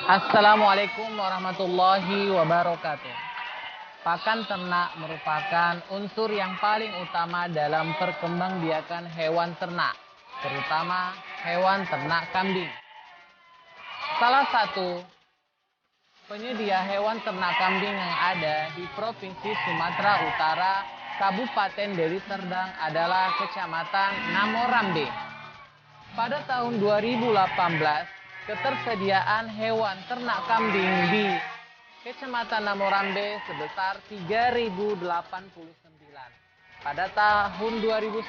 Assalamualaikum warahmatullahi wabarakatuh. Pakan ternak merupakan unsur yang paling utama dalam perkembangbiakan hewan ternak, terutama hewan ternak kambing. Salah satu penyedia hewan ternak kambing yang ada di Provinsi Sumatera Utara, Kabupaten Deli Serdang adalah Kecamatan Namorambe. Pada tahun 2018, ketersediaan hewan ternak kambing di Kecamatan Namorambe sebesar 3.089. Pada tahun 2019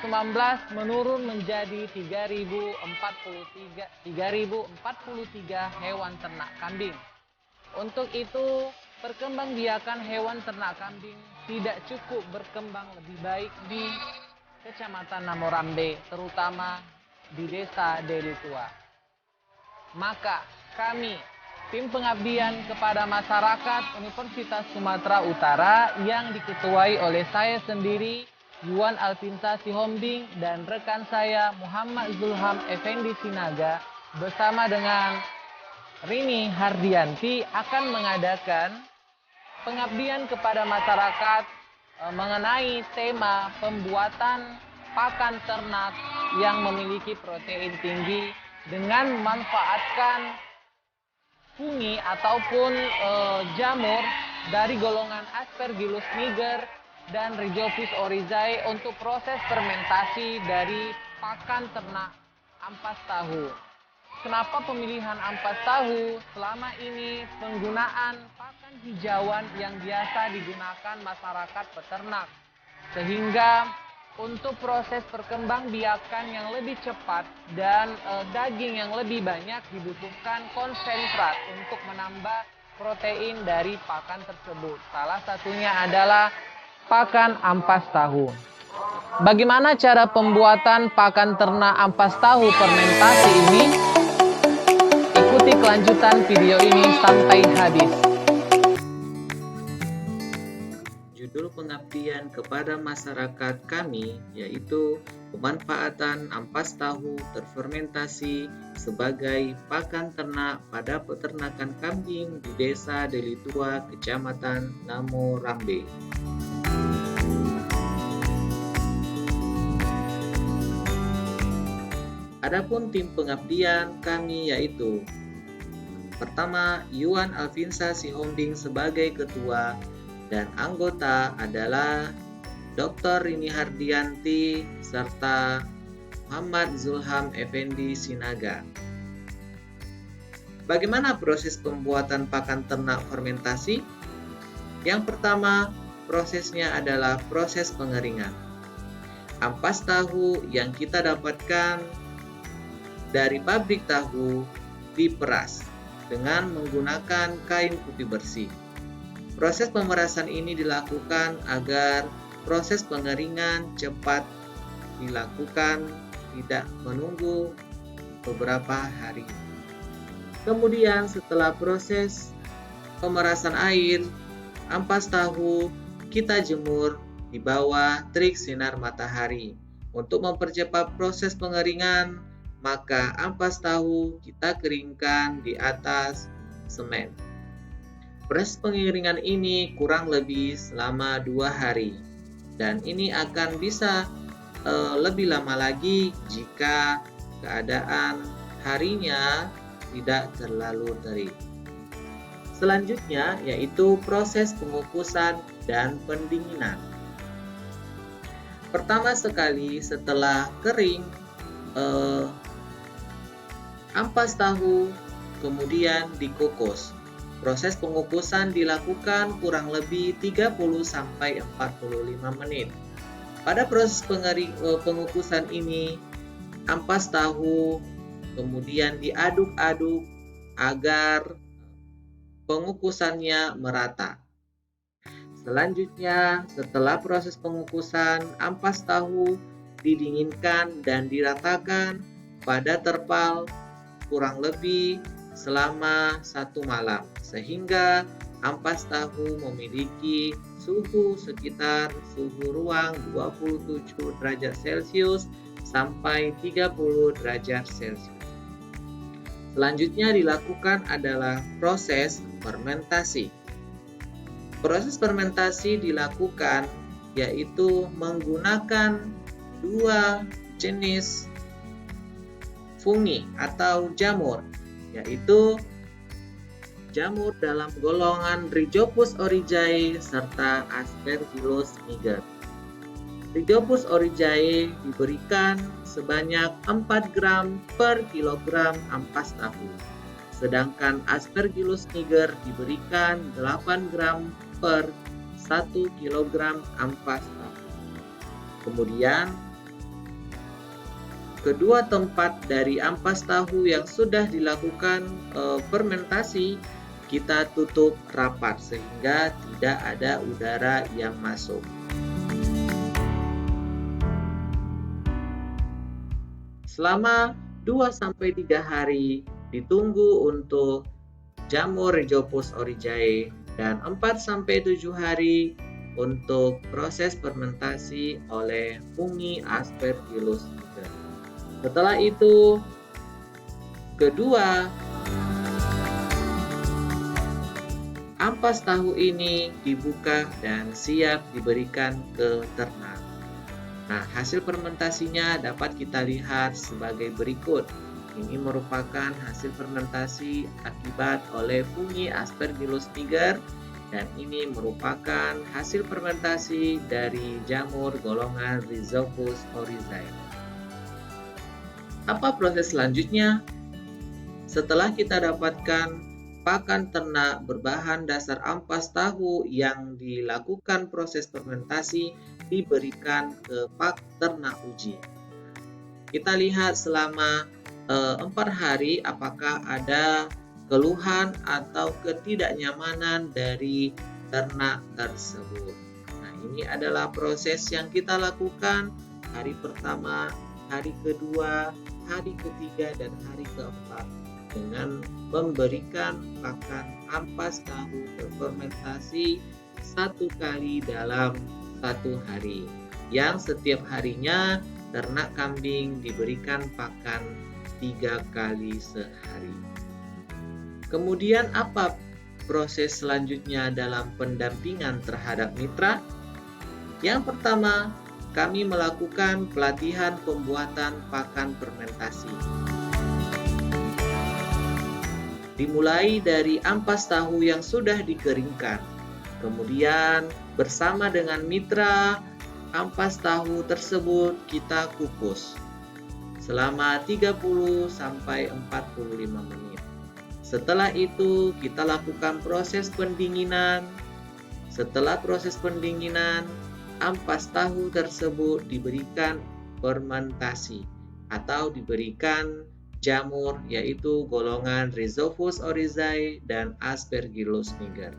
menurun menjadi 3.043 hewan ternak kambing. Untuk itu, perkembangbiakan hewan ternak kambing tidak cukup berkembang lebih baik di Kecamatan Namorambe, terutama di Desa Deli Tua. Maka kami, tim pengabdian kepada masyarakat Universitas Sumatera Utara yang diketuai oleh saya sendiri, Yuan Alvinsa Sihombing, dan rekan saya Muhammad Zulham Effendi Sinaga bersama dengan Rini Hardianti akan mengadakan pengabdian kepada masyarakat mengenai tema pembuatan pakan ternak yang memiliki protein tinggi dengan memanfaatkan fungi ataupun jamur dari golongan Aspergillus niger dan Rhizophis oryzae untuk proses fermentasi dari pakan ternak ampas tahu. Kenapa pemilihan ampas tahu? Selama ini penggunaan pakan hijauan yang biasa digunakan masyarakat peternak, sehingga untuk proses perkembangbiakan yang lebih cepat dan daging yang lebih banyak dibutuhkan konsentrat untuk menambah protein dari pakan tersebut. Salah satunya adalah pakan ampas tahu. Bagaimana cara pembuatan pakan ternak ampas tahu fermentasi ini? Ikuti kelanjutan video ini sampai habis. Judul pengabdian kepada masyarakat kami yaitu pemanfaatan ampas tahu terfermentasi sebagai pakan ternak pada peternakan kambing di Desa Deli Tua, Kecamatan Namorambe. Adapun tim pengabdian kami yaitu pertama, Yuan Alvinsa Sihombing sebagai ketua dan anggota adalah Dr. Rini Hardianti serta Muhammad Zulham Effendi Sinaga. Bagaimana proses pembuatan pakan ternak fermentasi? Yang pertama, prosesnya adalah proses pengeringan. Ampas tahu yang kita dapatkan dari pabrik tahu diperas dengan menggunakan kain putih bersih. Proses pemerasan ini dilakukan agar proses pengeringan cepat dilakukan, tidak menunggu beberapa hari. Kemudian setelah proses pemerasan air, ampas tahu kita jemur di bawah terik sinar matahari. Untuk mempercepat proses pengeringan, maka ampas tahu kita keringkan di atas semen. Proses pengeringan ini kurang lebih selama 2 hari dan ini akan bisa lebih lama lagi jika keadaan harinya tidak terlalu terik. Selanjutnya yaitu proses pengukusan dan pendinginan. Pertama sekali setelah kering ampas tahu kemudian dikukus. Proses pengukusan dilakukan kurang lebih 30-45 menit. Pada proses pengukusan ini, ampas tahu kemudian diaduk-aduk agar pengukusannya merata. Selanjutnya, setelah proses pengukusan, ampas tahu didinginkan dan diratakan pada terpal kurang lebih selama 1 malam sehingga ampas tahu memiliki suhu sekitar suhu ruang 27 derajat Celcius sampai 30 derajat Celcius. Selanjutnya dilakukan adalah proses fermentasi. Proses fermentasi dilakukan yaitu menggunakan dua jenis fungi atau jamur, yaitu jamur dalam golongan Rhizopus oryzae serta Aspergillus niger. Rhizopus oryzae diberikan sebanyak 4 gram per kilogram ampas tahu, sedangkan Aspergillus niger diberikan 8 gram per 1 kilogram ampas tahu. Kemudian, kedua tempat dari ampas tahu yang sudah dilakukan fermentasi kita tutup rapat sehingga tidak ada udara yang masuk. Selama 2-3 hari ditunggu untuk jamur Rhizopus oryzae dan 4-7 hari untuk proses fermentasi oleh fungi Aspergillus niger. Setelah itu, kedua ampas tahu ini dibuka dan siap diberikan ke ternak. Nah, hasil fermentasinya dapat kita lihat sebagai berikut. Ini merupakan hasil fermentasi akibat oleh fungi Aspergillus niger dan ini merupakan hasil fermentasi dari jamur golongan Rhizopus oryzae. Apa proses selanjutnya? Setelah kita dapatkan pakan ternak berbahan dasar ampas tahu yang dilakukan proses fermentasi diberikan ke pak ternak uji. Kita lihat selama 4 hari apakah ada keluhan atau ketidaknyamanan dari ternak tersebut. Nah, ini adalah proses yang kita lakukan hari pertama, hari kedua, hari ketiga, dan hari keempat dengan memberikan pakan ampas tahu berfermentasi 1 kali dalam 1 hari, yang setiap harinya ternak kambing diberikan pakan 3 kali sehari. Kemudian apa proses selanjutnya dalam pendampingan terhadap mitra? Yang pertama, kami melakukan pelatihan pembuatan pakan fermentasi. Dimulai dari ampas tahu yang sudah dikeringkan. Kemudian bersama dengan mitra, ampas tahu tersebut kita kukus selama 30-45 menit. Setelah itu kita lakukan proses pendinginan. Setelah proses pendinginan, ampas tahu tersebut diberikan fermentasi atau diberikan jamur yaitu golongan Rhizopus oryzae dan Aspergillus niger.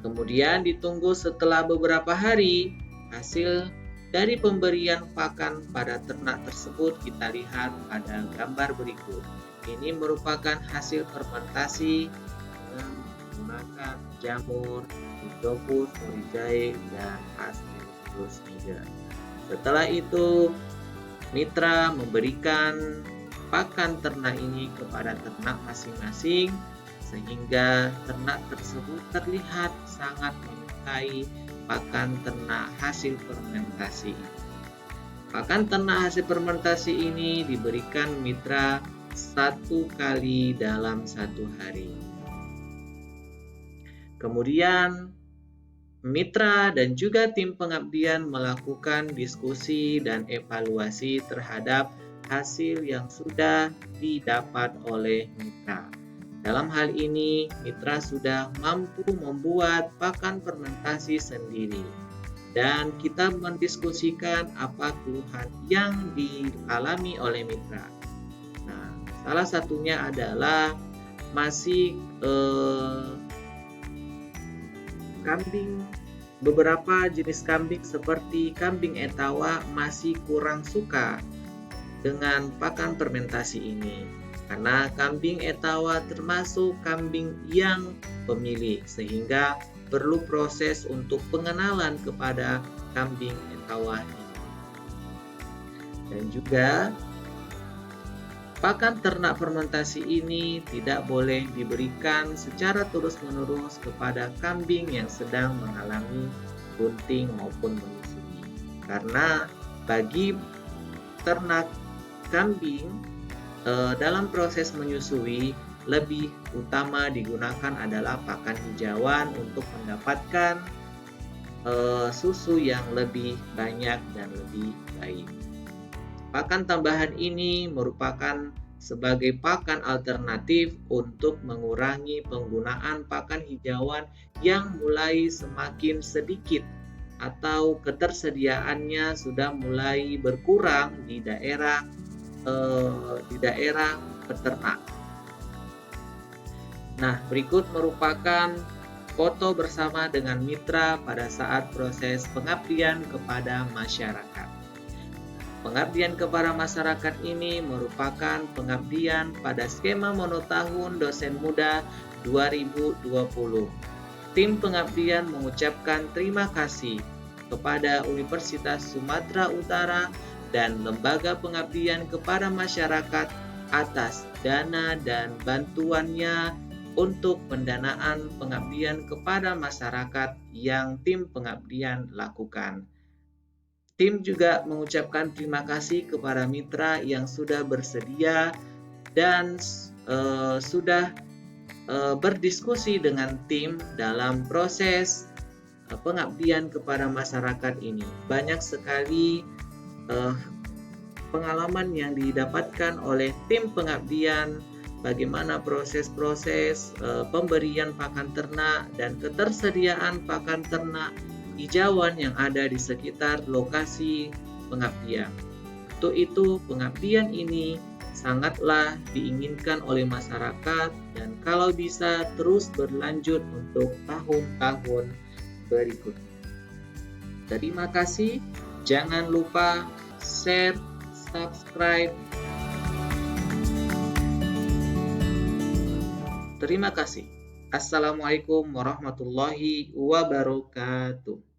Kemudian ditunggu setelah beberapa hari, hasil dari pemberian pakan pada ternak tersebut kita lihat pada gambar berikut. Ini merupakan hasil fermentasi dengan menggunakan jamur Rhizopus oryzae dan Aspergillus niger. Setelah itu, mitra memberikan pakan ternak ini kepada ternak masing-masing sehingga ternak tersebut terlihat sangat menyukai pakan ternak hasil fermentasi. Pakan ternak hasil fermentasi ini diberikan mitra 1 kali dalam 1 hari. Kemudian mitra dan juga tim pengabdian melakukan diskusi dan evaluasi terhadap hasil yang sudah didapat oleh mitra. Dalam hal ini, mitra sudah mampu membuat pakan fermentasi sendiri dan kita mendiskusikan apa keluhan yang dialami oleh mitra. Nah, salah satunya adalah masih kambing, beberapa jenis kambing seperti kambing Etawa masih kurang suka dengan pakan fermentasi ini. Karena kambing Etawa termasuk kambing yang pemilih sehingga perlu proses untuk pengenalan kepada kambing Etawa ini. Dan juga Pakan ternak fermentasi ini tidak boleh diberikan secara terus-menerus kepada kambing yang sedang mengalami bunting maupun menyusui. Karena bagi ternak kambing dalam proses menyusui lebih utama digunakan adalah pakan hijauan untuk mendapatkan susu yang lebih banyak dan lebih baik. Pakan tambahan ini merupakan sebagai pakan alternatif untuk mengurangi penggunaan pakan hijauan yang mulai semakin sedikit atau ketersediaannya sudah mulai berkurang di daerah peternak. Nah, berikut merupakan foto bersama dengan mitra pada saat proses pengabdian kepada masyarakat. Pengabdian kepada masyarakat ini merupakan pengabdian pada skema monotahun dosen muda 2020. Tim pengabdian mengucapkan terima kasih kepada Universitas Sumatera Utara dan Lembaga Pengabdian kepada Masyarakat atas dana dan bantuannya untuk pendanaan pengabdian kepada masyarakat yang tim pengabdian lakukan. Tim juga mengucapkan terima kasih kepada mitra yang sudah bersedia dan sudah berdiskusi dengan tim dalam proses pengabdian kepada masyarakat ini. Banyak sekali pengalaman yang didapatkan oleh tim pengabdian, bagaimana proses-proses pemberian pakan ternak dan ketersediaan pakan ternak hijauan yang ada di sekitar lokasi pengabdian. Untuk itu, pengabdian ini sangatlah diinginkan oleh masyarakat dan kalau bisa terus berlanjut untuk tahun-tahun berikutnya. Terima kasih. Jangan lupa share, subscribe. Terima kasih. Assalamualaikum warahmatullahi wabarakatuh.